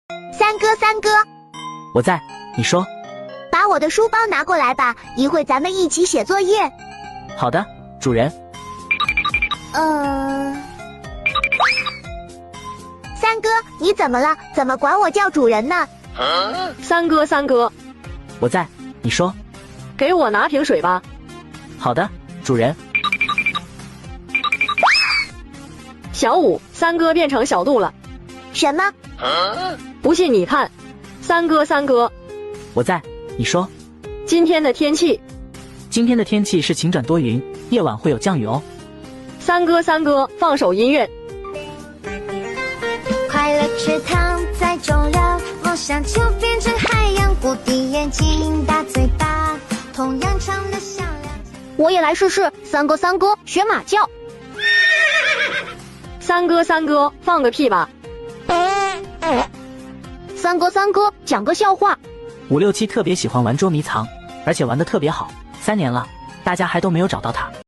三哥，我在，你说。把我的书包拿过来吧，一会咱们一起写作业。好的，主人。三哥，你怎么了？怎么管我叫主人呢？三哥，我在，你说。给我拿瓶水吧。好的，主人。小五，三哥变成小度了。什么？不信你看。三哥，我在，你说。今天的天气。今天的天气是晴转多云，夜晚会有降雨哦。三哥，放首音乐。快乐池塘在中了，梦想就变成海洋，谷底眼睛大嘴巴，同样唱得响亮。我也来试试，三哥学马叫。三哥，放个屁吧。三哥，讲个笑话。567特别喜欢玩捉迷藏，而且玩得特别好，3年了，大家还都没有找到他。